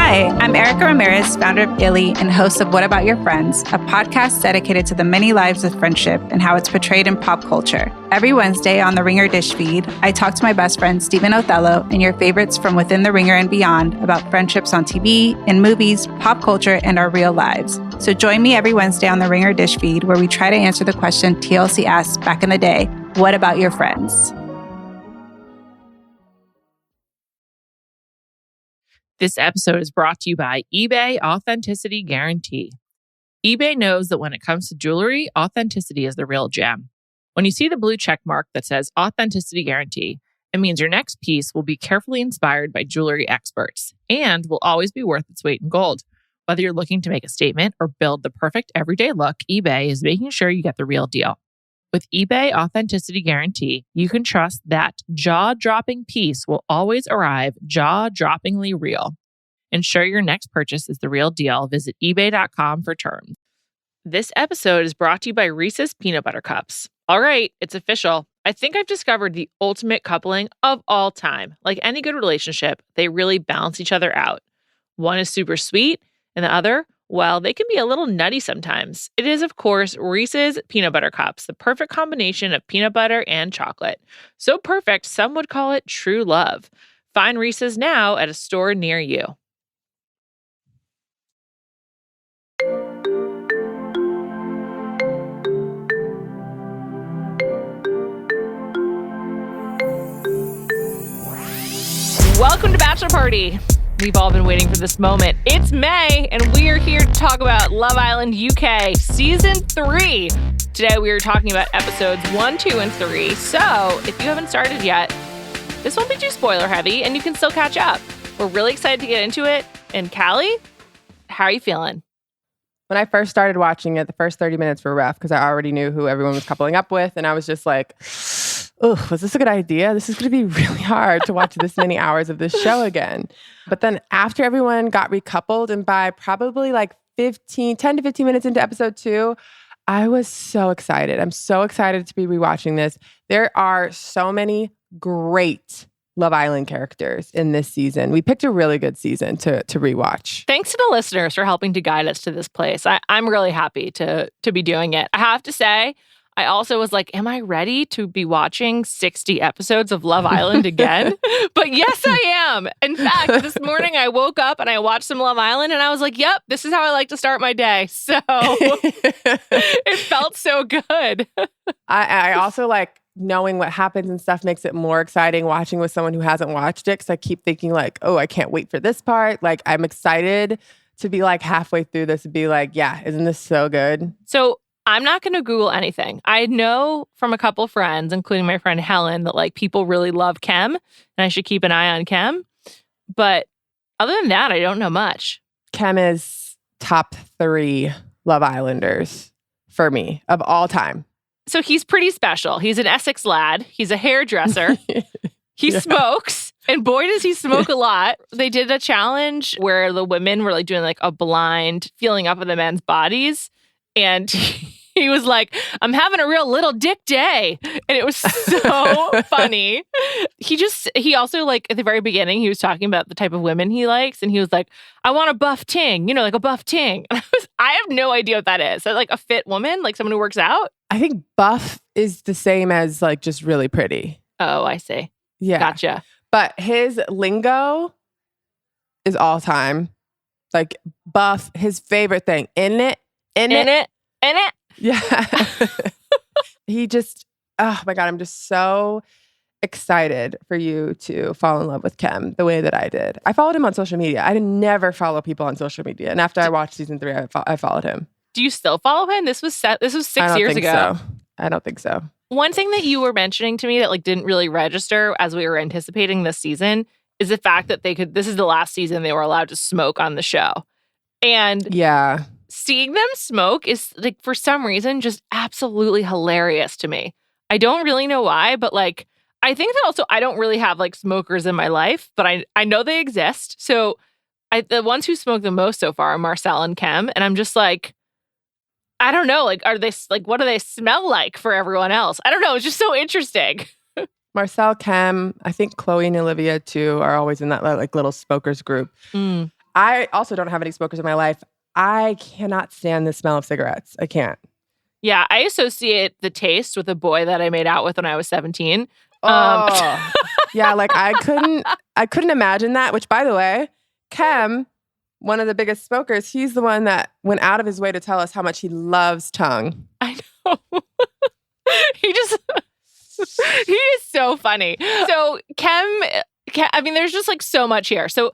Hi, I'm Erica Ramirez, founder of Illy and host of What About Your Friends, a podcast dedicated to the many lives of friendship and how it's portrayed in pop culture. Every Wednesday on the Ringer Dish feed, I talk to my best friend Stephen Othello and your favorites from within the Ringer and beyond about friendships on TV, in movies, pop culture, and our real lives. So join me every Wednesday on the Ringer Dish feed where we try to answer the question TLC asked back in the day, what about your friends? This episode is brought to you by eBay Authenticity Guarantee. eBay knows that when it comes to jewelry, authenticity is the real gem. When you see the blue check mark that says Authenticity Guarantee, it means your next piece will be carefully inspired by jewelry experts and will always be worth its weight in gold. Whether you're looking to make a statement or build the perfect everyday look, eBay is making sure you get the real deal. With eBay Authenticity Guarantee, you can trust that jaw-dropping piece will always arrive jaw-droppingly real. Ensure your next purchase is the real deal. Visit ebay.com for terms. This episode is brought to you by Reese's Peanut Butter Cups. All right, it's official. I think I've discovered the ultimate coupling of all time. Like any good relationship, they really balance each other out. One is super sweet, and the other, well, they can be a little nutty sometimes. It is, of course, Reese's Peanut Butter Cups, the perfect combination of peanut butter and chocolate. So perfect, some would call it true love. Find Reese's now at a store near you. Welcome to Bachelor Party. We've all been waiting for this moment. It's May, and we are here to talk about Love Island UK Season 3. Today, we are talking about episodes 1, 2, and 3. So, if you haven't started yet, this won't be too spoiler heavy, and you can still catch up. We're really excited to get into it. And Callie, how are you feeling? When I first started watching it, the first 30 minutes were rough because I already knew who everyone was coupling up with, and I was just like, oh, was this a good idea? This is going to be really hard to watch this many hours of this show again. But then after everyone got recoupled, and by probably like 10 to 15 minutes into episode 2, I was so excited. I'm so excited to be rewatching this. There are so many great Love Island characters in this season. We picked a really good season to rewatch. Thanks to the listeners for helping to guide us to this place. I'm really happy to be doing it. I have to say, I also was like, am I ready to be watching 60 episodes of Love Island again? But yes, I am. In fact, this morning I woke up and I watched some Love Island and I was like, yep, this is how I like to start my day. So it felt so good. I also like knowing what happens and stuff makes it more exciting watching with someone who hasn't watched it, because I keep thinking like, oh, I can't wait for this part. Like, I'm excited to be like halfway through this and be like, yeah, isn't this so good? So I'm not going to Google anything. I know from a couple friends, including my friend Helen, that like people really love Kem and I should keep an eye on Kem. But other than that, I don't know much. Kem is top 3 Love Islanders for me of all time. So he's pretty special. He's an Essex lad. He's a hairdresser. He smokes. And boy, does he smoke a lot. They did a challenge where the women were like doing like a blind feeling up of the men's bodies. And he was like, I'm having a real little dick day. And it was so funny. He also, like, at the very beginning, he was talking about the type of women he likes. And he was like, I want a buff ting, like a buff ting. And I have no idea what that is. Is that like a fit woman, like someone who works out? I think buff is the same as like just really pretty. Oh, I see. Yeah. Gotcha. But his lingo is all time. Like buff, his favorite thing. In it. Yeah. He just, oh my God, I'm just so excited for you to fall in love with Kem the way that I did. I followed him on social media. I never follow people on social media. And after I watched season 3, I followed him. Do you still follow him? This was 6 years ago. I don't think so. One thing that you were mentioning to me that like didn't really register as we were anticipating this season is the fact that this is the last season they were allowed to smoke on the show. And yeah, seeing them smoke is like, for some reason, just absolutely hilarious to me. I don't really know why, but like, I think that also I don't really have like smokers in my life, but I know they exist. So the ones who smoke the most so far are Marcel and Kem. And I'm just like, I don't know, like, are they like, what do they smell like for everyone else? I don't know. It's just so interesting. Marcel, Kem, I think Chloe and Olivia too are always in that like little smokers group. I also don't have any smokers in my life. I cannot stand the smell of cigarettes. I can't. Yeah, I associate the taste with a boy that I made out with when I was 17. Oh, yeah. Like I couldn't imagine that. Which, by the way, Kem, one of the biggest smokers, he's the one that went out of his way to tell us how much he loves tongue. I know. He is so funny. So Kem, I mean, there's just like so much here. So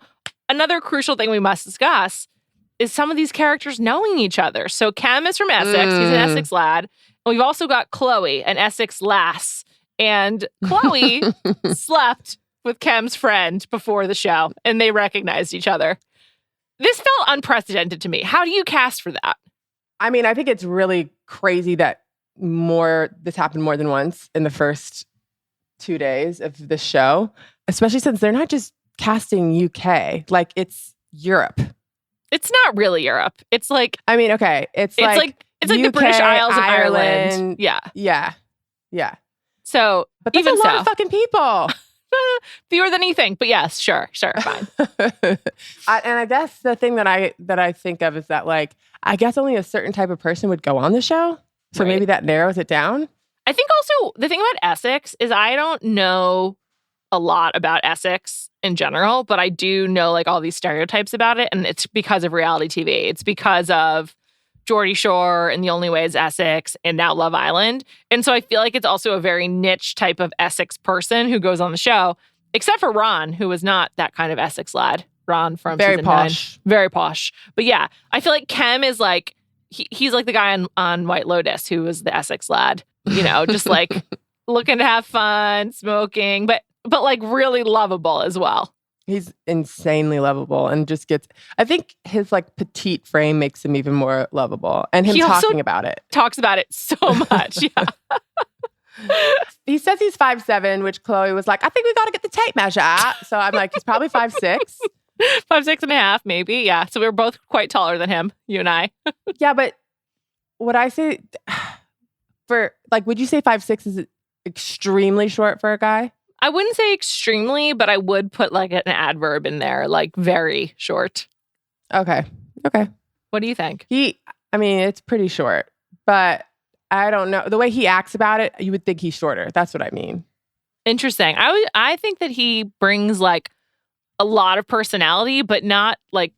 another crucial thing we must discuss is some of these characters knowing each other. So Kem is from Essex. He's an Essex lad. And we've also got Chloe, an Essex lass. And Chloe slept with Kem's friend before the show, and they recognized each other. This felt unprecedented to me. How do you cast for that? I mean, I think it's really crazy that this happened more than once in the first 2 days of the show, especially since they're not just casting UK. Like, it's Europe. It's not really Europe. It's like... I mean, okay. It's like the British Isles and Ireland. Yeah. Yeah. Yeah. So, but that's a lot of fucking people. Fewer than you think. But yes, sure, fine. And I guess the thing that I think of is that, like, I guess only a certain type of person would go on the show. So maybe that narrows it down. I think also the thing about Essex is I don't know a lot about Essex in general, but I do know like all these stereotypes about it. And it's because of reality TV. It's because of Geordie Shore and The Only Way is Essex and now Love Island. And so I feel like it's also a very niche type of Essex person who goes on the show, except for Ron, who was not that kind of Essex lad. Ron from very season posh. 9. Very posh. But yeah, I feel like Kem is like, he's like the guy on White Lotus who was the Essex lad, you know, just like looking to have fun, smoking, but like really lovable as well. He's insanely lovable and just gets, I think his like petite frame makes him even more lovable. And him talking about it. Talks about it so much. Yeah. He says he's 5'7", which Chloe was like, I think we got to get the tape measure out. So I'm like, he's probably 5'6". 5'6.5", maybe. Yeah. So we were both quite taller than him, you and I. Yeah, but would I say would you say 5'6" is extremely short for a guy? I wouldn't say extremely, but I would put like an adverb in there, like very short. Okay. What do you think? I mean, it's pretty short, but I don't know. The way he acts about it, you would think he's shorter. That's what I mean. Interesting. I think that he brings like a lot of personality, but not like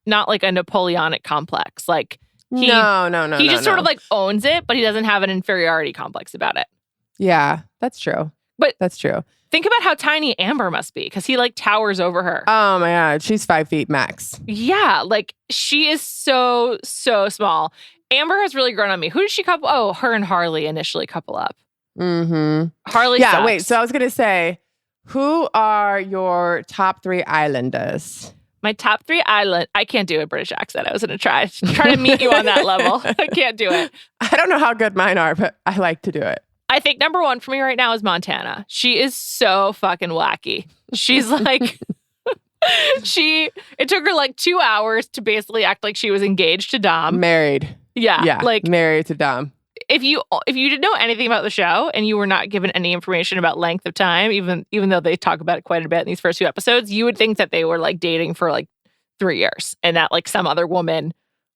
a Napoleonic complex. Like no. He just sort of like owns it, but he doesn't have an inferiority complex about it. Yeah, that's true. But that's true. Think about how tiny Amber must be, because he like towers over her. Oh my God, she's 5 feet max. Yeah, like she is so small. Amber has really grown on me. Who did she couple? Oh, her and Harley initially couple up. Mm-hmm. Harley Yeah, sucks. wait. So I was going to say, who are your top 3 islanders? My top 3 island. I can't do a British accent. I was going to try to meet you on that level. I can't do it. I don't know how good mine are, but I like to do it. I think number 1 for me right now is Montana. She is so fucking wacky. She's like, it took her like 2 hours to basically act like she was engaged to Dom. Married. Yeah. Like married to Dom. If you didn't know anything about the show and you were not given any information about length of time, even though they talk about it quite a bit in these first 2 episodes, you would think that they were like dating for like 3 years and that like some other woman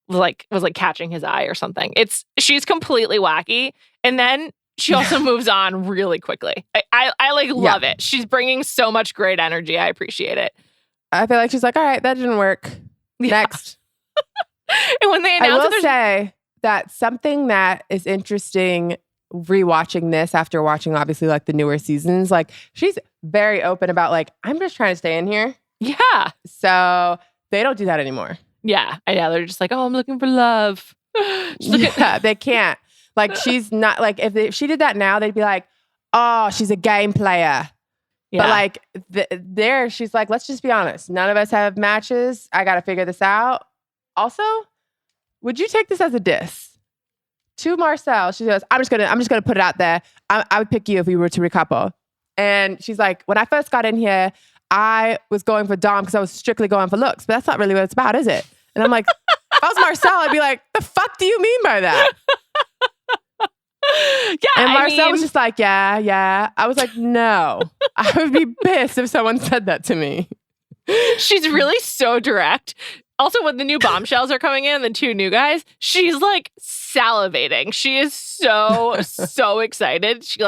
was like catching his eye or something. She's completely wacky. And then she also moves on really quickly. I love it. She's bringing so much great energy. I appreciate it. I feel like she's like, all right, that didn't work. Next. And when they announce I will say that something that is interesting rewatching this after watching obviously like the newer seasons, like she's very open about like, I'm just trying to stay in here. Yeah. So they don't do that anymore. Yeah. I know. They're just like, oh, I'm looking for love. They can't. Like she's not like if she did that now, they'd be like, oh, she's a game player. Yeah. But like she's like, let's just be honest. None of us have matches. I got to figure this out. Also, would you take this as a diss to Marcel? She goes, I'm just gonna put it out there. I would pick you if we were to recouple. And she's like, when I first got in here, I was going for Dom because I was strictly going for looks, but that's not really what it's about, is it? And I'm like, if I was Marcel, I'd be like, the fuck do you mean by that? Yeah, and Marcel was just like, yeah. I was like, no. I would be pissed if someone said that to me. She's really so direct. Also, when the new bombshells are coming in, the two new guys, she's like salivating. She is so excited. She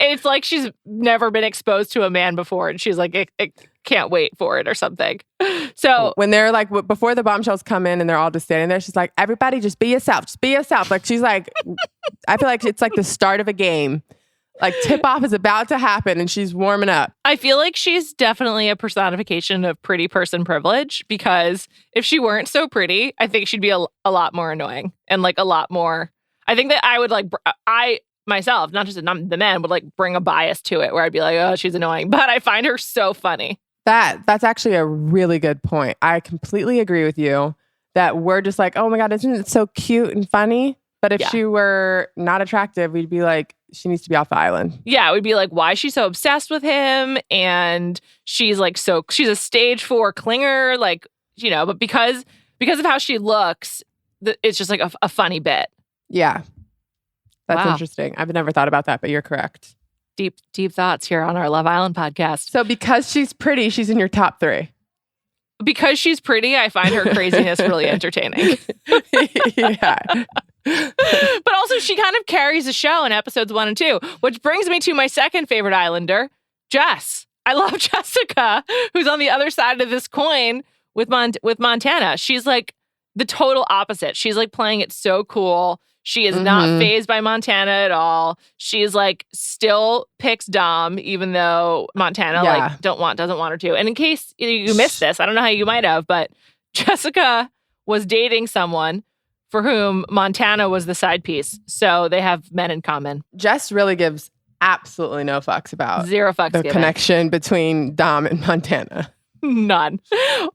it's like she's never been exposed to a man before, and she's like, I can't wait for it or something. So when they're like, before the bombshells come in and they're all just standing there, she's like, everybody just be yourself. Just be yourself. Like, she's like, I feel like it's like the start of a game. Like, tip-off is about to happen and she's warming up. I feel like she's definitely a personification of pretty person privilege, because if she weren't so pretty, I think she'd be a lot more annoying and like a lot more. I think that I would like, I myself, not just the men, would like bring a bias to it where I'd be like, oh, she's annoying. But I find her so funny. That's actually a really good point. I completely agree with you that we're just like, oh my God, isn't it so cute and funny? But if she were not attractive, we'd be like, she needs to be off the island. Yeah, it would be like, why is she so obsessed with him? And she's like, she's a stage 4 clinger, like, you know, but because of how she looks, it's just like a funny bit. Yeah. That's interesting. I've never thought about that, but you're correct. Deep thoughts here on our Love Island podcast. So because she's pretty, she's in your top 3. Because she's pretty, I find her craziness really entertaining. Yeah. But also, she kind of carries the show in episodes 1 and 2, which brings me to my second favorite Islander, Jess. I love Jessica, who's on the other side of this coin with Montana. She's like the total opposite. She's like playing it so cool. She is not fazed by Montana at all. She's like still picks Dom, even though Montana like doesn't want her to. And in case you missed this, I don't know how you might have, but Jessica was dating someone for whom Montana was the side piece. So they have men in common. Jess really gives absolutely no fucks about zero fucks the connection between Dom and Montana. None.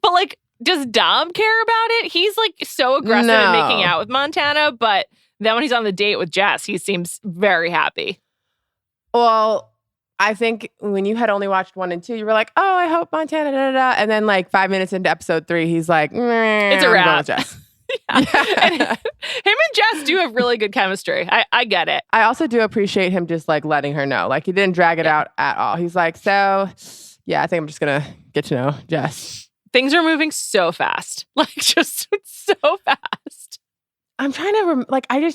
But like, does Dom care about it? He's like so aggressive in making out with Montana, but then when he's on the date with Jess, he seems very happy. Well, I think when you had only watched 1 and 2, you were like, oh, I hope Montana, da, da, da. And then like 5 minutes into episode 3, he's like, it's a wrap. I'm going with Jess. And him and Jess do have really good chemistry. I get it. I also do appreciate him just like letting her know. Like, he didn't drag it out at all. He's like, so yeah, I think I'm just going to get to know Jess. Things are moving so fast. Like, just so fast. I'm trying to,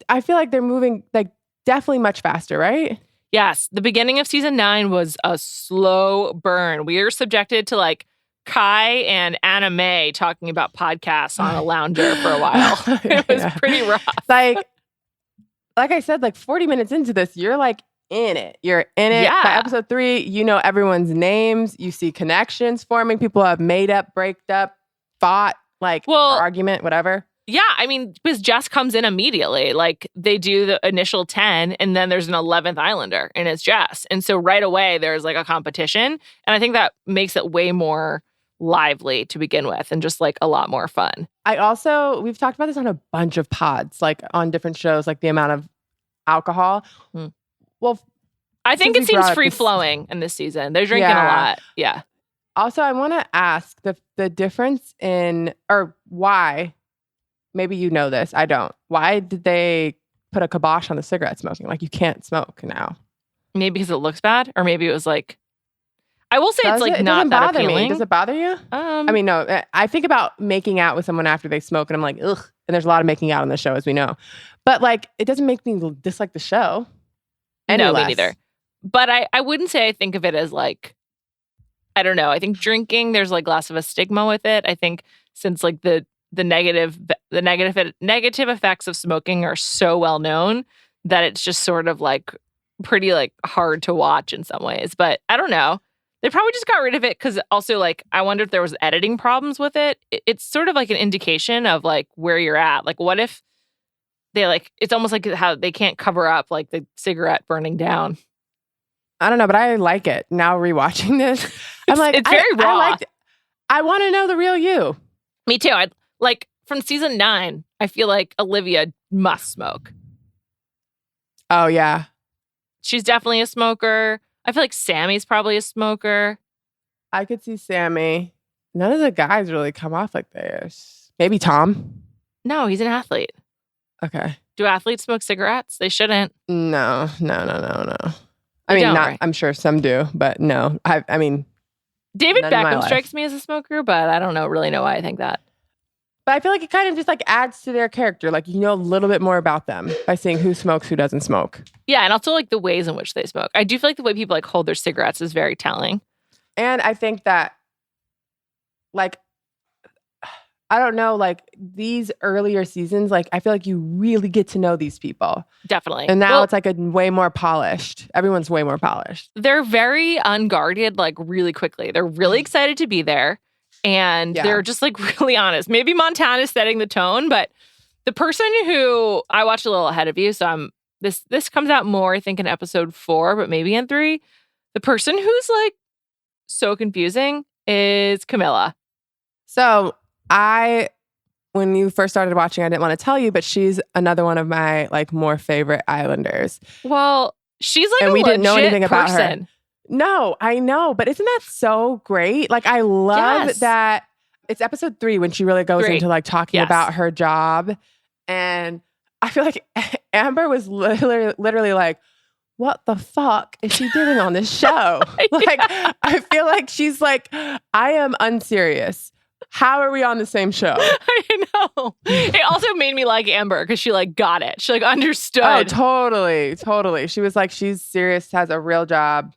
I feel like they're moving like definitely much faster, right? Yes. The beginning of season 9 was a slow burn. We are subjected to like Kai and Anna Mae talking about podcasts on a lounger for a while. It was pretty rough. Like I said, like 40 minutes into this, you're like in it. You're in it. Yeah. By episode 3, you know everyone's names. You see connections forming. People have made up, braked up, fought, argument, whatever. Yeah, I mean, because Jess comes in immediately. Like, they do the initial 10, and then there's an 11th Islander, and it's Jess. And so right away, there's like a competition. And I think that makes it way more lively to begin with and just like a lot more fun. We've talked about this on a bunch of pods, like on different shows, like the amount of alcohol. Well, I think it seems free-flowing in this season. They're drinking a lot. Yeah. Also, I want to ask the difference in, or why, maybe you know this, I don't. Why did they put a kibosh on the cigarette smoking? Like, you can't smoke now. Maybe because it looks bad, or maybe it was like, I will say it not that appealing. Does it bother you? I mean, no. I think about making out with someone after they smoke, and I'm like, ugh. And there's a lot of making out on the show, as we know. But like, it doesn't make me dislike the show. No, me neither. But I wouldn't say I think of it as like, I don't know. I think drinking, there's like less of a stigma with it. I think since like the negative effects of smoking are so well known that it's just sort of like pretty like hard to watch in some ways. But I don't know. They probably just got rid of it because also like I wonder if there was editing problems with it. It's sort of like an indication of like where you're at. Like, what if they like, it's almost like how they can't cover up like the cigarette burning down. I don't know, but I like it. Now rewatching this, I'm like, it's very raw. I want to know the real you. Me too. I like from season 9, I feel like Olivia must smoke. Oh, yeah. She's definitely a smoker. I feel like Sammy's probably a smoker. I could see Sammy. None of the guys really come off like this. Maybe Tom. No, he's an athlete. Okay. Do athletes smoke cigarettes? They shouldn't. No. I mean, not. Right? I'm sure some do, but no. I mean, David None in my Beckham life. strikes me as a smoker, but I don't really know why I think that. But I feel like it kind of just like adds to their character. Like you know a little bit more about them by seeing who smokes, who doesn't smoke. Yeah, and also like the ways in which they smoke. I do feel like the way people like hold their cigarettes is very telling. And I think that like I don't know, like these earlier seasons, like I feel like you really get to know these people. Definitely. And now it's like a way more polished. Everyone's way more polished. They're very unguarded, like really quickly. They're really excited to be there. And they're just like really honest. Maybe Montana's setting the tone, but the person who I watched a little ahead of you, so this comes out more, I think, in episode 4, but maybe in 3. The person who's like so confusing is Camilla. So when you first started watching, I didn't want to tell you, but she's another one of my like more favorite Islanders. Well, she's like and we didn't know anything about person. her. No, I know, but isn't that so great? Like I love that it's episode 3 when she really goes into like talking about her job. And I feel like Amber was literally like, what the fuck is she doing on this show? Like, I feel like she's like, I am unserious. How are we on the same show? I know. It also made me like Amber because she like got it. She like understood. Oh, totally. She was like, she's serious, has a real job.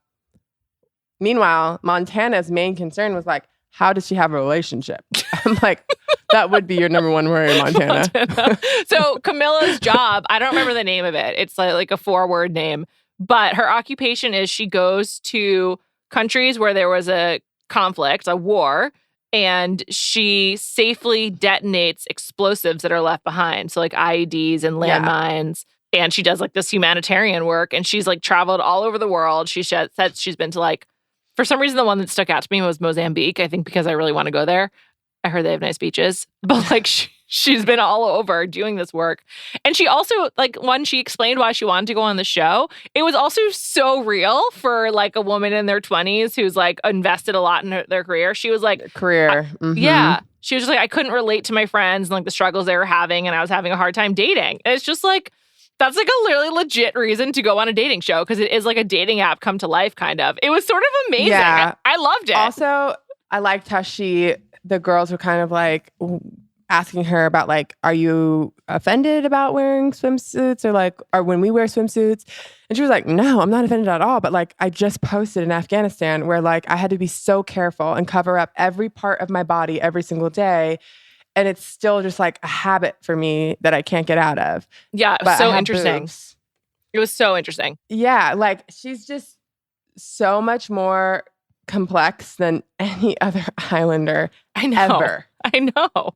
Meanwhile, Montana's main concern was like, how does she have a relationship? I'm like, that would be your number one worry, Montana. So Camilla's job, I don't remember the name of it. It's like a 4-word name. But her occupation is she goes to countries where there was a conflict, a war, and she safely detonates explosives that are left behind. So like IEDs and landmines. And she does like this humanitarian work. And she's like traveled all over the world. She said she's been to like, for some reason, the one that stuck out to me was Mozambique. I think because I really want to go there. I heard they have nice beaches. But like she's been all over doing this work. And she also, like, when she explained why she wanted to go on the show, it was also so real for like a woman in their 20s who's like invested a lot in their career. She was like... Yeah. She was just like, I couldn't relate to my friends and like the struggles they were having. And I was having a hard time dating. And it's just like... That's like a really legit reason to go on a dating show because it is like a dating app come to life, kind of. It was sort of amazing. Yeah. I loved it. Also, I liked how the girls were kind of like asking her about like, are you offended about wearing swimsuits or when we wear swimsuits? And she was like, no, I'm not offended at all. But like, I just posted in Afghanistan where like I had to be so careful and cover up every part of my body every single day. And it's still just like a habit for me that I can't get out of. Yeah, but so interesting. Boobs. It was so interesting. Yeah, like she's just so much more complex than any other Islander ever. I know.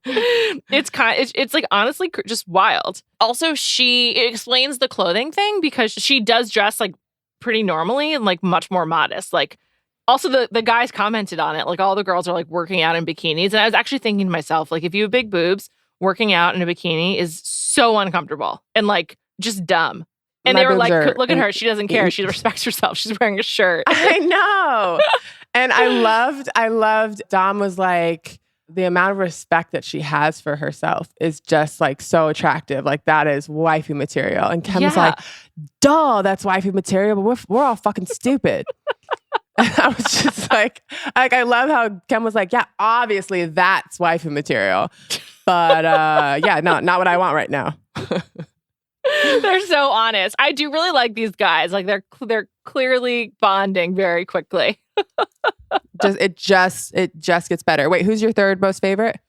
It's like honestly just wild. Also, it explains the clothing thing because she does dress like pretty normally and like much more modest. Like also, the guys commented on it. Like, all the girls are, like, working out in bikinis. And I was actually thinking to myself, like, if you have big boobs, working out in a bikini is so uncomfortable and, like, just dumb. And they were like, look at her. She doesn't care. She respects herself. She's wearing a shirt. I know. And I loved, Dom was like, the amount of respect that she has for herself is just, like, so attractive. Like, that is waifu material. And Kim's like, duh, that's waifu material, but we're all fucking stupid. And I was just like, I love how Kem was like, yeah, obviously that's waifu material. But not what I want right now. They're so honest. I do really like these guys. Like they're clearly bonding very quickly. It just gets better. Wait, who's your third most favorite?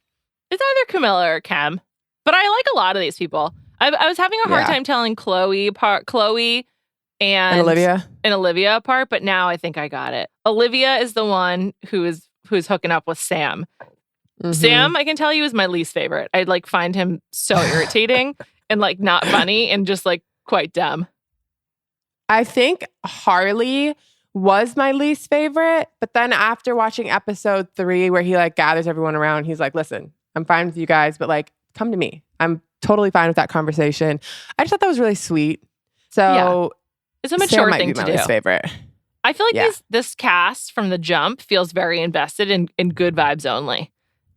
It's either Camilla or Kem. But I like a lot of these people. I was having a hard time telling Chloe and Olivia apart, but now I think I got it. Olivia is the one who's hooking up with Sam. Mm-hmm. Sam, I can tell you, is my least favorite. I like find him so irritating and like not funny and just like quite dumb. I think Harley was my least favorite, but then after watching episode 3 where he like gathers everyone around, he's like, listen, I'm fine with you guys, but like come to me. I'm totally fine with that conversation. I just thought that was really sweet. So it's a mature Sam thing might be to my do. Least favorite. I feel like this cast from the jump feels very invested in good vibes only.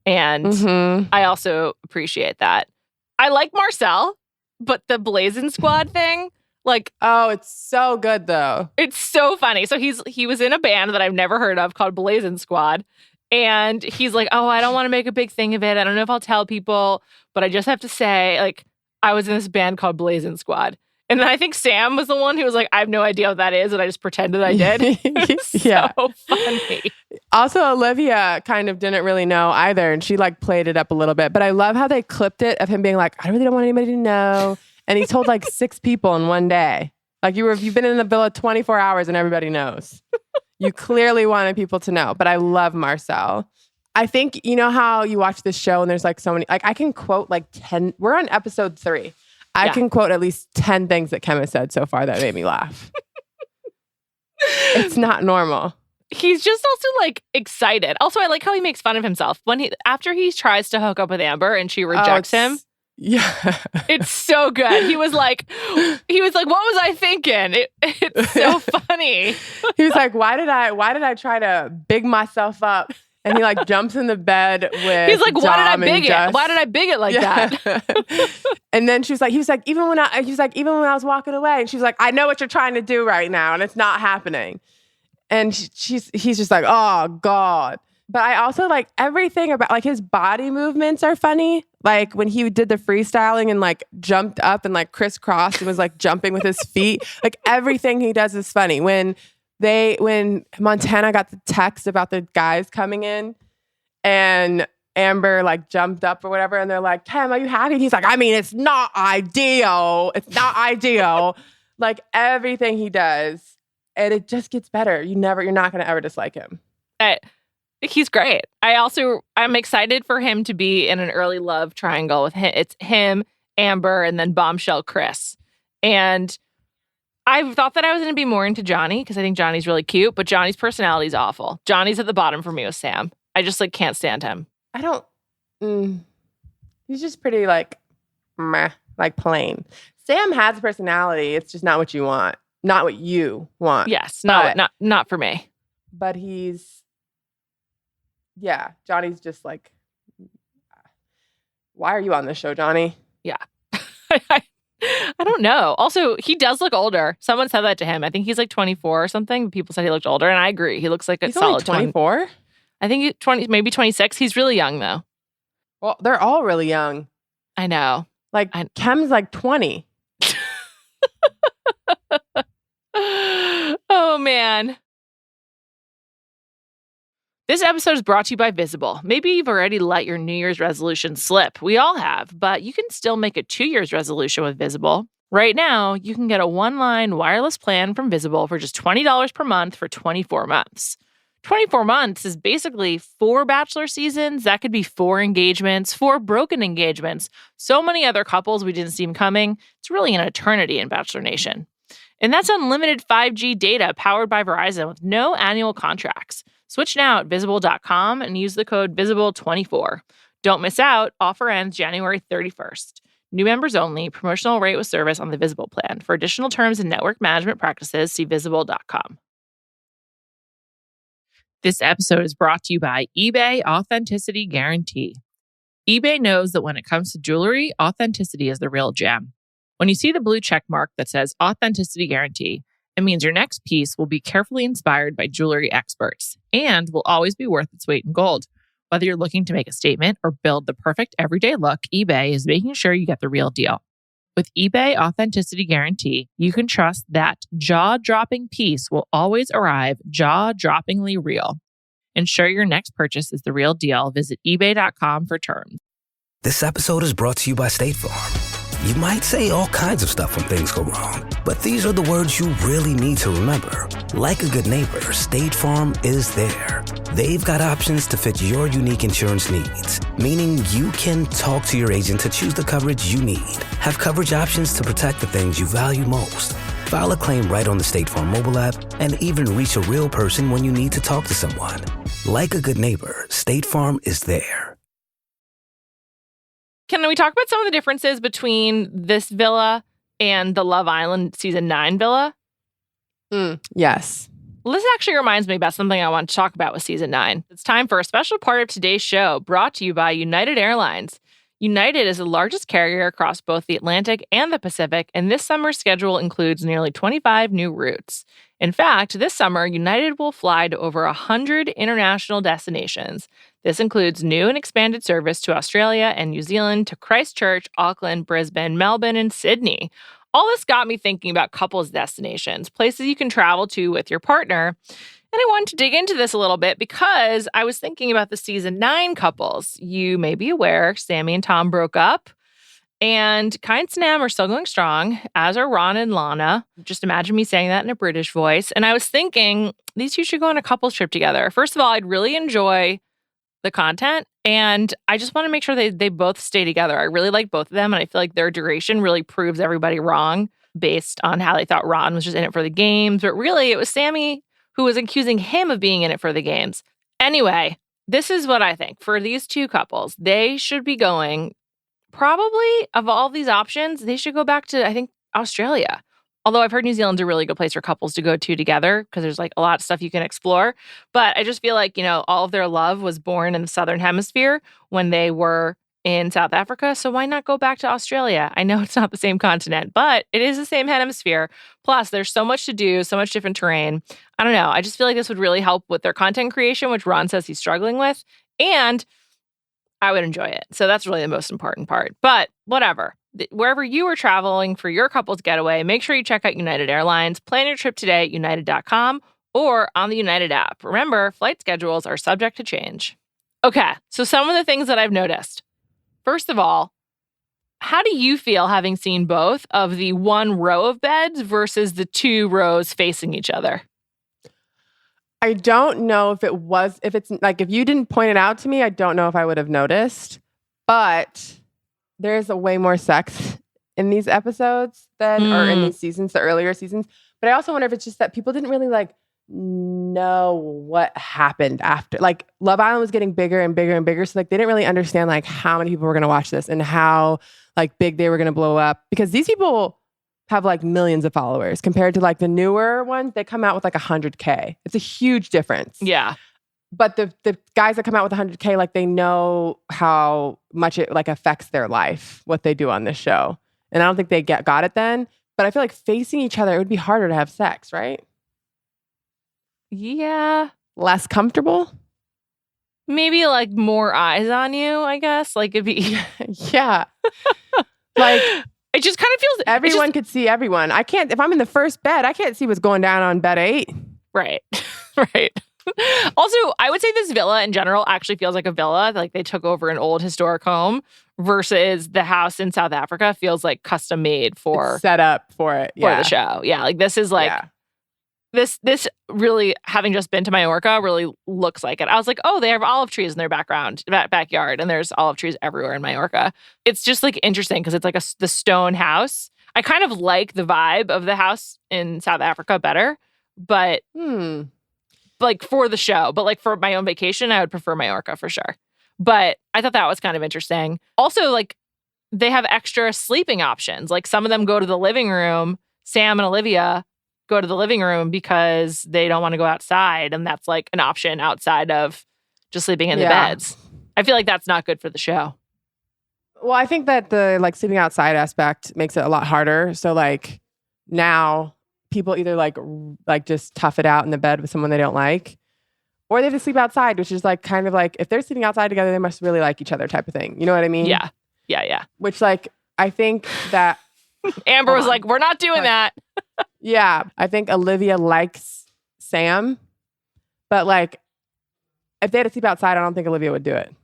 And I also appreciate that. I like Marcel, but the Blazing Squad thing, Like, oh, it's so good though. It's so funny. So he was in a band that I've never heard of called Blazing Squad. And he's like, oh, I don't want to make a big thing of it. I don't know if I'll tell people, but I just have to say, like, I was in this band called Blazing Squad. And then I think Sam was the one who was like, I have no idea what that is. And I just pretended I did. Yeah. So funny. Also, Olivia kind of didn't really know either. And she like played it up a little bit. But I love how they clipped it of him being like, I really don't want anybody to know. And he told like 6 people in one day. Like you've been in the villa 24 hours and everybody knows. You clearly wanted people to know. But I love Marcel. I think, you know how you watch this show and there's like so many, like I can quote like 10, we're on episode 3. I can quote at least 10 things that Kem has said so far that made me laugh. It's not normal. He's just also like excited. Also, I like how he makes fun of himself after he tries to hook up with Amber and she rejects him. Yeah. It's so good. He was like, what was I thinking? It's so funny. He was like, why did I try to big myself up? And he like jumps in the bed with He's like, why did I Dom big it? Jess. Why did I big it like that? And then he was like, even when I was walking away, and she's like, I know what you're trying to do right now, and it's not happening. And he's just like, oh God. But I also like everything about like his body movements are funny. Like when he did the freestyling and like jumped up and like crisscrossed and was like jumping with his feet. Like everything he does is funny. When Montana got the text about the guys coming in and Amber like jumped up or whatever and they're like, Kem, are you happy? And he's like, I mean, it's not ideal. It's not ideal. Like everything he does. And it just gets better. You're not going to ever dislike him. He's great. I'm excited for him to be in an early love triangle with him. It's him, Amber, and then Bombshell Chris. And I thought that I was going to be more into Johnny because I think Johnny's really cute, but Johnny's personality is awful. Johnny's at the bottom for me with Sam. I just like can't stand him. He's just pretty like, meh, like plain. Sam has a personality. It's just not what you want. Not what you want. Yes, not for me. But Johnny's just like, why are you on this show, Johnny? Yeah. I don't know. Also, he does look older. Someone said that to him. I think he's like 24 or something. People said he looked older, and I agree. He looks like a solid 24. I think he's 20, maybe 26. He's really young though. Well, they're all really young. I know. Like Kem's like 20. Oh man. This episode is brought to you by Visible. Maybe you've already let your New Year's resolution slip. We all have, but you can still make a 2 year's resolution with Visible. Right now, you can get a one-line wireless plan from Visible for just $20 per month for 24 months. 24 months is basically 4 bachelor seasons. That could be 4 engagements, 4 broken engagements, so many other couples we didn't see coming. It's really an eternity in Bachelor Nation. And that's unlimited 5G data powered by Verizon with no annual contracts. Switch now at Visible.com and use the code VISIBLE24. Don't miss out. Offer ends January 31st. New members only. Promotional rate with service on the Visible plan. For additional terms and network management practices, see Visible.com. This episode is brought to you by eBay Authenticity Guarantee. eBay knows that when it comes to jewelry, authenticity is the real gem. When you see the blue check mark that says Authenticity Guarantee, it means your next piece will be carefully inspired by jewelry experts and will always be worth its weight in gold. Whether you're looking to make a statement or build the perfect everyday look, eBay is making sure you get the real deal. With eBay Authenticity Guarantee, you can trust that jaw-dropping piece will always arrive jaw-droppingly real. Ensure your next purchase is the real deal. Visit ebay.com for terms. This episode is brought to you by State Farm. You might say all kinds of stuff when things go wrong, but these are the words you really need to remember. Like a good neighbor, State Farm is there. They've got options to fit your unique insurance needs, meaning you can talk to your agent to choose the coverage you need. Have coverage options to protect the things you value most. File a claim right on the State Farm mobile app and even reach a real person when you need to talk to someone. Like a good neighbor, State Farm is there. Can we talk about some of the differences between this villa and the Love Island season 9 villa? Yes. Well, this actually reminds me about something I want to talk about with season 9. It's time for a special part of today's show brought to you by United Airlines. United is the largest carrier across both the Atlantic and the Pacific, and this summer's schedule includes nearly 25 new routes. In fact, this summer, United will fly to over 100 international destinations. This includes new and expanded service to Australia and New Zealand, to Christchurch, Auckland, Brisbane, Melbourne, and Sydney. All this got me thinking about couples destinations, places you can travel to with your partner. And I wanted to dig into this a little bit because I was thinking about the season 9 couples. You may be aware Sammy and Tom broke up, and Kai and Sam are still going strong, as are Ron and Lana. Just imagine me saying that in a British voice. And I was thinking these two should go on a couples trip together. First of all, I'd really enjoy the content, and I just want to make sure they both stay together. I really like both of them, and I feel like their duration really proves everybody wrong based on how they thought Ron was just in it for the games. But really, it was Sammy who was accusing him of being in it for the games. Anyway, this is what I think. For these two couples, they should be going, probably, of all these options, they should go back to, I think, Australia. Although I've heard New Zealand's a really good place for couples to go to together because there's like a lot of stuff you can explore. But I just feel like, all of their love was born in the Southern Hemisphere when they were in South Africa. So why not go back to Australia? I know it's not the same continent, but it is the same hemisphere. Plus, there's so much to do, so much different terrain. I don't know. I just feel like this would really help with their content creation, which Ron says he's struggling with. And I would enjoy it. So that's really the most important part. But whatever. Wherever you are traveling for your couple's getaway, make sure you check out United Airlines. Plan your trip today at united.com or on the United app. Remember, flight schedules are subject to change. Okay, so some of the things that I've noticed. First of all, how do you feel having seen both of the one row of beds versus the 2 rows facing each other? I don't know if it's like, if you didn't point it out to me, I don't know if I would have noticed. But there's a way more sex in these episodes than, or in these seasons, the earlier seasons. But I also wonder if it's just that people didn't really know what happened after. Like, Love Island was getting bigger and bigger and bigger. So they didn't really understand how many people were going to watch this and how big they were going to blow up. Because these people have millions of followers compared to the newer ones. They come out with 100K. It's a huge difference. Yeah. But the guys that come out with 100K, they know how much it affects their life, what they do on this show. And I don't think they got it then. But I feel like facing each other, it would be harder to have sex, right? Yeah. Less comfortable? Maybe more eyes on you, I guess. It'd be... Yeah. It just kind of feels... Everyone could see everyone. I can't... If I'm in the first bed, I can't see what's going down on bed 8. Right. Right. Also, I would say this villa in general actually feels like a villa. They took over an old historic home versus the house in South Africa feels custom made for... It's set up for it. For the show. Yeah. This is Yeah. This really, having just been to Majorca, really looks like it. I was like, oh, they have olive trees in their backyard, and there's olive trees everywhere in Majorca. It's just interesting because it's the stone house. I kind of like the vibe of the house in South Africa better, but for the show, but for my own vacation, I would prefer Majorca for sure. But I thought that was kind of interesting. Also, they have extra sleeping options. Some of them go to the living room. Sam and Olivia go to the living room because they don't want to go outside. And that's an option outside of just sleeping in the beds. I feel like that's not good for the show. Well, I think that the sleeping outside aspect makes it a lot harder. So now people either just tough it out in the bed with someone they don't like, or they just sleep outside, which is kind of if they're sleeping outside together, they must really like each other type of thing. You know what I mean? Yeah. Yeah. Yeah. Which I think that Amber was we're not doing that. Yeah. I think Olivia likes Sam, but if they had to sleep outside, I don't think Olivia would do it.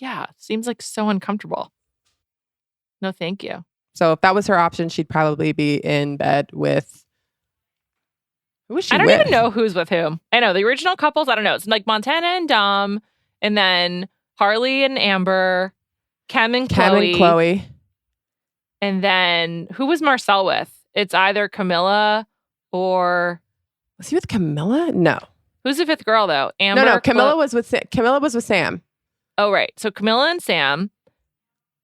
Yeah. Seems so uncomfortable. No, thank you. So if that was her option, she'd probably be in bed with... Who was she I don't with? even know who's with whom. I know the original couples. I don't know. It's Montana and Dom, and then Harley and Amber, Kem and Chloe. And then who was Marcel with? It's either Camilla or... Was he with Camilla? No. Who's the 5th girl though? Amber. No. Camilla was with Sam. Oh right. So Camilla and Sam,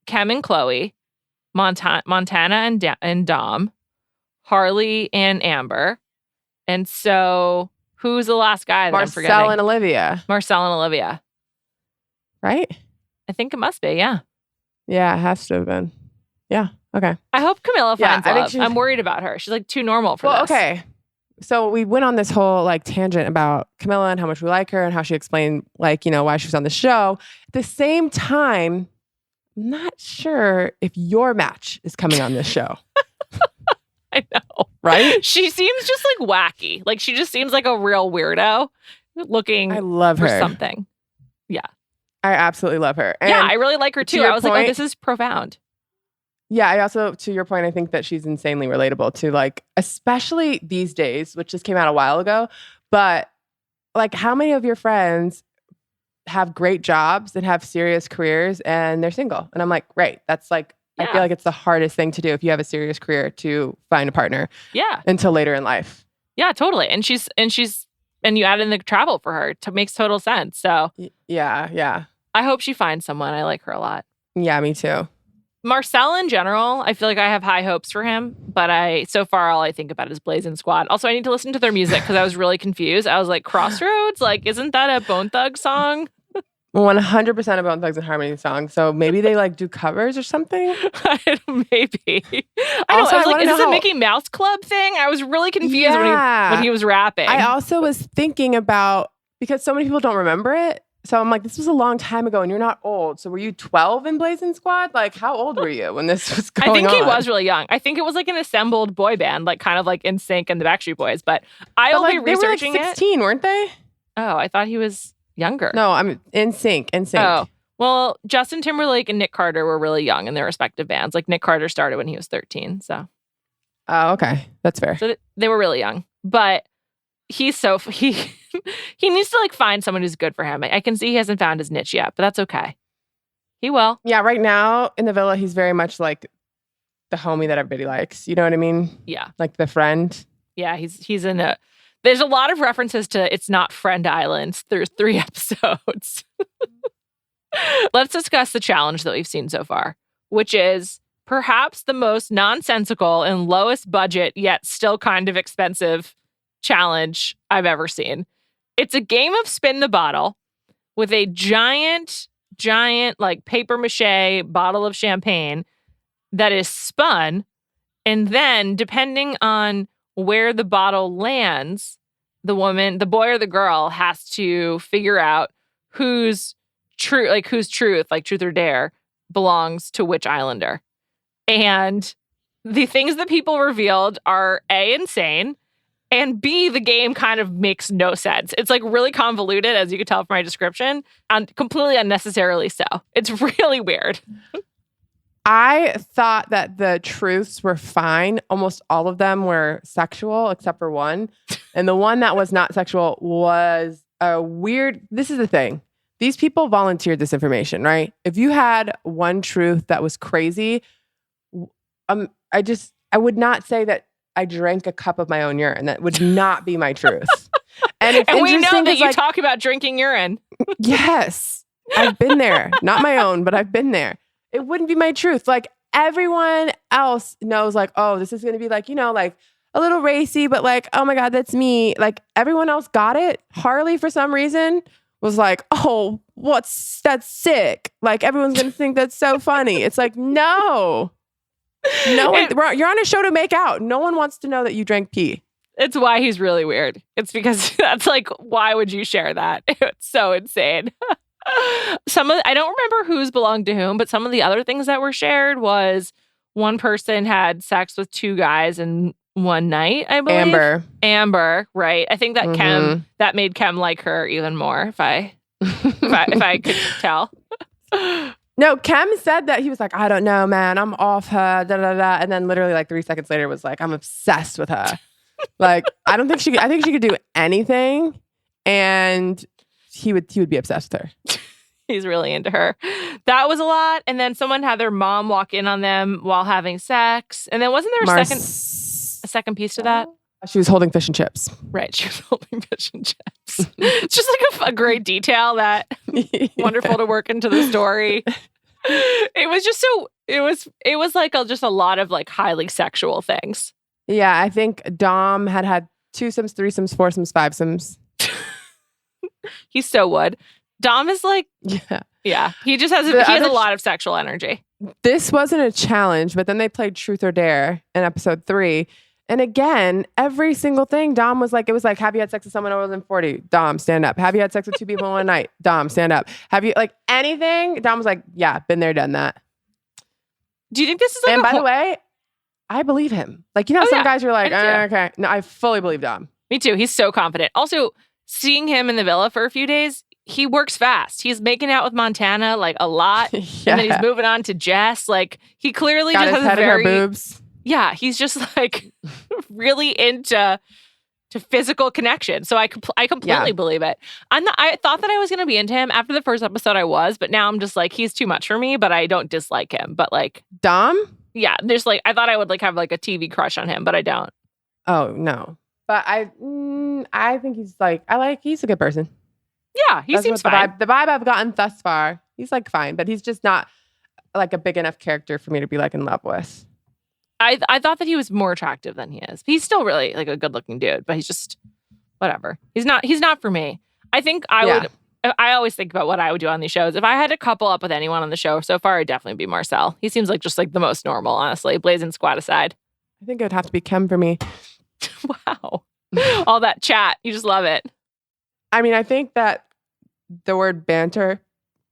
Kem and Chloe, Montana and Dom, Harley and Amber. And so who's the last guy that I'm forgetting? Marcel and Olivia. Marcel and Olivia. Right? I think it must be, yeah. Yeah, it has to have been. Yeah. Okay. I hope Camilla finds I think love. I'm worried about her. She's like too normal for this. Okay. So we went on this whole like tangent about Camilla and how much we like her and how she explained like, why she was on the show. At the same time, I'm not sure if your match is coming on this show. I know. Right? She seems just like wacky. Like she just seems like a real weirdo looking I love for her. something. Yeah. I absolutely love her. And yeah, I really like her too. I was like, oh, this is profound. Yeah, I also, to your point, I think that she's insanely relatable to like, especially these days, which just came out a while ago. But like, how many of your friends have great jobs and have serious careers and they're single? And I'm like, great. That's like, I feel like it's the hardest thing to do if you have a serious career to find a partner. Yeah. Until later in life. Yeah, totally. And you add in the travel for her. It makes total sense. So yeah. I hope she finds someone. I like her a lot. Yeah, me too. Marcel in general, I feel like I have high hopes for him, but so far all I think about is Blazing Squad. Also, I need to listen to their music because I was really confused. I was like, Crossroads? Like, isn't that a Bone Thug song? 100% of Bone Thugs and Harmony songs. So maybe they like do covers or something? Maybe. I was like, is this a Mickey Mouse Club thing? I was really confused when he was rapping. I also was thinking about, because so many people don't remember it. So I'm like, this was a long time ago and you're not old. So were you 12 in Blazing Squad? Like, how old were you when this was going on? I think he was really young. I think it was like an assembled boy band, like kind of like NSYNC and the Backstreet Boys. But I'll be researching it. They were like 16, weren't they? Oh, I thought he was younger. No, I'm NSYNC. Oh, well, Justin Timberlake and Nick Carter were really young in their respective bands. Like Nick Carter started when he was 13. So. Oh, okay. That's fair. So they were really young. But he needs to like find someone who's good for him. I can see he hasn't found his niche yet, but that's okay. He will. Yeah, right now in the villa, he's very much like the homie that everybody likes. You know what I mean? Yeah. Like the friend. Yeah, he's in a... There's a lot of references to It's Not Friend Island through 3 episodes. Let's discuss the challenge that we've seen so far, which is perhaps the most nonsensical and lowest budget, yet still kind of expensive challenge I've ever seen. It's a game of spin the bottle with a giant like paper mache bottle of champagne that is spun, and then depending on where the bottle lands, the boy or the girl has to figure out whose truth, like truth or dare, belongs to which islander. And the things that people revealed are A, insane, and B, the game kind of makes no sense. It's like really convoluted, as you could tell from my description, and completely unnecessarily so. It's really weird. I thought that the truths were fine. Almost all of them were sexual, except for one. And the one that was not sexual was a weird... This is the thing. These people volunteered this information, right? If you had one truth that was crazy, I would not say that I drank a cup of my own urine. That would not be my truth. And we know that you talk about drinking urine. Yes. I've been there. Not my own, but I've been there. It wouldn't be my truth. Like everyone else knows like, oh, this is going to be like, like a little racy, but like, oh my God, that's me. Like everyone else got it. Harley, for some reason, was like, oh, that's sick. Like everyone's going to think that's so funny. It's like, no. You're on a show to make out. No one wants to know that you drank pee. It's why he's really weird. It's because that's like, why would you share that? It's so insane. I don't remember who's belonged to whom, but some of the other things that were shared was one person had sex with 2 guys in one night, I believe. Amber, right? I think that that made Kem like her even more, if I could tell. No, Kem said that he was like, I don't know, man, I'm off her, da da da, and then literally like 3 seconds later was like, I'm obsessed with her. Like, I think she could do anything, and he would be obsessed with her. He's really into her. That was a lot. And then someone had their mom walk in on them while having sex. And then wasn't there a second piece to that? She was holding fish and chips. Right, she was holding fish and chips. It's just like a great detail that wonderful to work into the story. It was just it was like just a lot of like highly sexual things. Yeah, I think Dom had twosomes, threesomes, foursomes, fivesomes. He so would. Dom is like, yeah. He just has a lot of sexual energy. this wasn't a challenge, but then they played Truth or Dare in episode 3. And again, every single thing, Dom was like, it was like, have you had sex with someone older than 40? Dom, stand up. Have you had sex with 2 people in one night? Dom, stand up. Have you, like, anything? Dom was like, yeah, been there, done that. Do you think this is like and by the way, I believe him. Like, you know, some guys are like, okay. No, I fully believe Dom. Me too. He's so confident. Also, seeing him in the villa for a few days, he works fast. He's making out with Montana like a lot. And then he's moving on to Jess. Like, he clearly Got just his has head a very... in her boobs. Yeah, he's just like really into physical connection. So I completely believe it. I thought that I was going to be into him. After the first episode I was, but now I'm just like, he's too much for me, but I don't dislike him. But like... Dom? Yeah, there's like, I thought I would like have like a TV crush on him, but I don't. Oh, no. But I think he's like, he's a good person. Yeah, he seems fine. The vibe I've gotten thus far, he's like fine, but he's just not like a big enough character for me to be like in love with. I thought that he was more attractive than he is. He's still really like a good looking dude, but he's just whatever. He's not for me. I think I always think about what I would do on these shows. If I had to couple up with anyone on the show so far, it'd definitely be Marcel. He seems like just like the most normal, honestly. Blazing squad aside. I think it would have to be Kem for me. Wow. All that chat. You just love it. I mean, I think that the word banter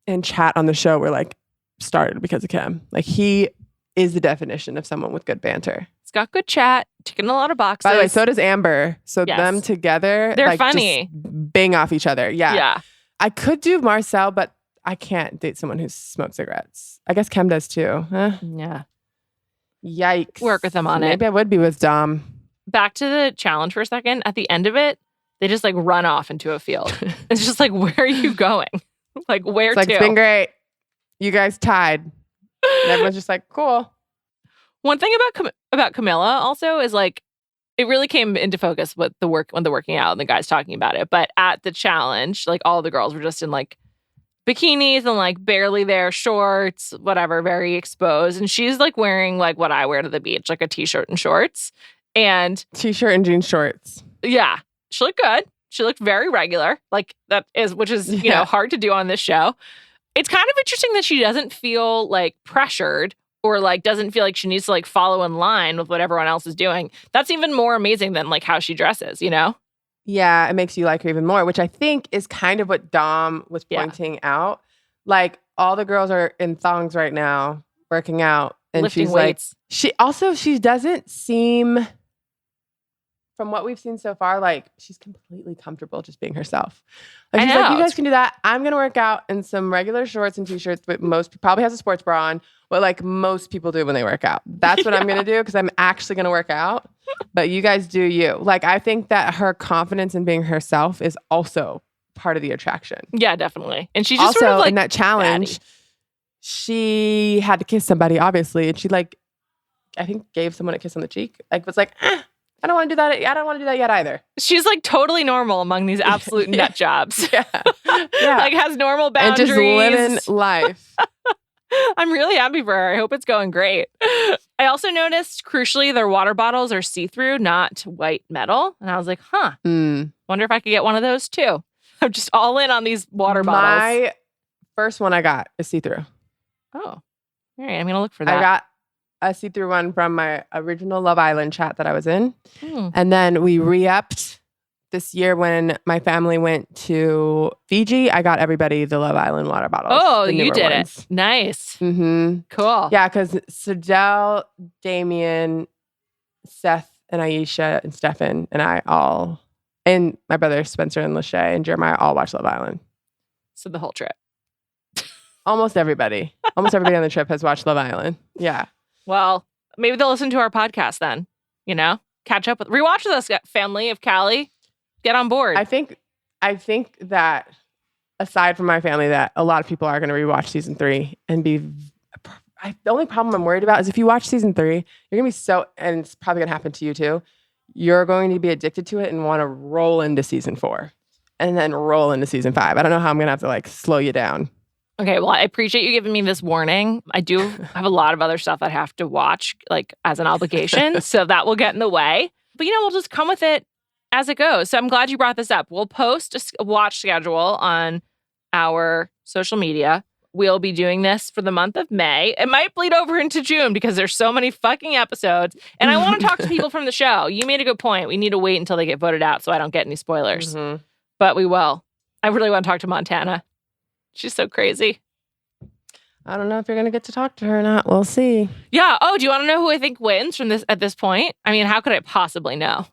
and chat on the show were like started because of Kem. Like, he is the definition of someone with good banter. He's got good chat, ticking a lot of boxes. By the way, so does Amber. So them together, they're like, funny. Just bang off each other. Yeah. Yeah. I could do Marcel, but I can't date someone who smokes cigarettes. I guess Kem does too. Huh? Yeah. Yikes. Work with them on it. Maybe I would be with Dom. Back to the challenge for a second. At the end of it, they just like run off into a field. It's just like, where are you going? Like, where to? It's been great. You guys tied. And everyone's just like, cool. One thing about Camilla also is like, it really came into focus with the working out and the guys talking about it. But at the challenge, like all the girls were just in like bikinis and like barely there shorts, whatever, very exposed. And she's like wearing like what I wear to the beach, like a t-shirt and shorts. And t-shirt and jean shorts. Yeah, she looked good. She looked very regular, like which is you know hard to do on this show. It's kind of interesting that she doesn't feel like pressured or like doesn't feel like she needs to like follow in line with what everyone else is doing. That's even more amazing than like how she dresses, you know? Yeah, it makes you like her even more, which I think is kind of what Dom was pointing out. Like, all the girls are in thongs right now, working out, and lifting she's weights. Like, she doesn't seem, from what we've seen so far, like she's completely comfortable just being herself. Like, she's like, you guys can do that. I'm gonna work out in some regular shorts and t-shirts, but probably has a sports bra on. What like most people do when they work out. That's what I'm gonna do because I'm actually gonna work out. But you guys do you. Like, I think that her confidence in being herself is also part of the attraction. Yeah, definitely. And she just also sort of like in that challenge, she had to kiss somebody, obviously, and she like, I think gave someone a kiss on the cheek. Like, was like, I don't want to do that. I don't want to do that yet either. She's like totally normal among these absolute nut jobs. Yeah. Like has normal boundaries. And just living life. I'm really happy for her. I hope it's going great. I also noticed, crucially, their water bottles are see-through, not white metal. And I was like, wonder if I could get one of those too. I'm just all in on these water bottles. My first one I got is see-through. Oh, all right. I'm going to look for that. I got a see-through one from my original Love Island chat that I was in. And then we re-upped this year when my family went to Fiji. I got everybody the Love Island water bottles. Oh, you did it. Nice. Mm-hmm. Cool. Yeah, because Sadell, Damien, Seth, and Aisha, and Stefan, and I all, and my brother Spencer and Lachey and Jeremiah all watched Love Island. So the whole trip. Almost everybody on the trip has watched Love Island. Yeah. Well, maybe they'll listen to our podcast then, you know? Catch up with, rewatch with us, family of Callie. Get on board. I think that aside from my family, that a lot of people are going to rewatch season 3 and be. The only problem I'm worried about is if you watch season 3, you're going to be so, and it's probably going to happen to you too. You're going to be addicted to it and want to roll into season 4 and then roll into season 5. I don't know how I'm going to have to like slow you down. Okay, well, I appreciate you giving me this warning. I do have a lot of other stuff I have to watch, like as an obligation, so that will get in the way. But you know, we'll just come with it as it goes. So I'm glad you brought this up. We'll post a watch schedule on our social media. we'll be doing this for the month of May. It might bleed over into June because there's so many fucking episodes. And I want to talk to people from the show. You made a good point. We need to wait until they get voted out so I don't get any spoilers. Mm-hmm. But we will. I really want to talk to Montana. She's so crazy. I don't know if you're going to get to talk to her or not. We'll see. Yeah. Oh, do you want to know who I think wins from this at this point? I mean, how could I possibly know?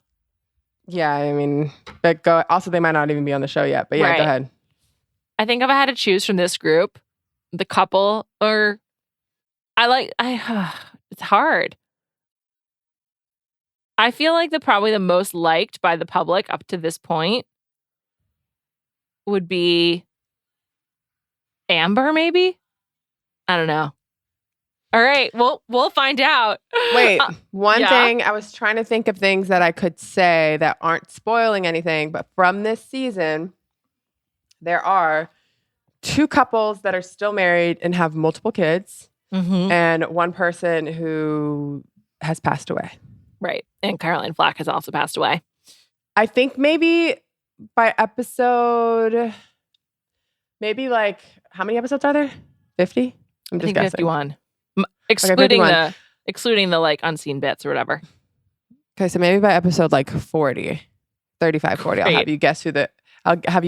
Yeah, I mean, but go. Also, they might not even be on the show yet. But yeah, Right. Go ahead. I think if I had to choose from this group, the couple, or it's hard. I feel like probably the most liked by the public up to this point would be Amber, maybe? I don't know. All right, we'll find out. Wait, one yeah. thing. I was trying to think of things that I could say that aren't spoiling anything, but from this season, there are 2 couples that are still married and have multiple kids, and one person who has passed away. Right, and Caroline Flack has also passed away. I think maybe by episode, maybe like, how many episodes are there? 50? I'm just guessing. 51. Excluding the like unseen bits or whatever. Okay, so maybe by episode like 40, 35, 40, Great. I'll have you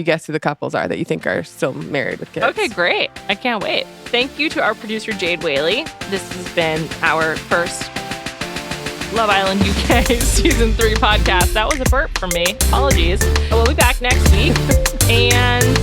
guess who the couples are that you think are still married with kids. Okay, great. I can't wait. Thank you to our producer, Jade Whaley. This has been our first Love Island UK Season 3 podcast. That was a burp from me. Apologies. But we'll be back next week. And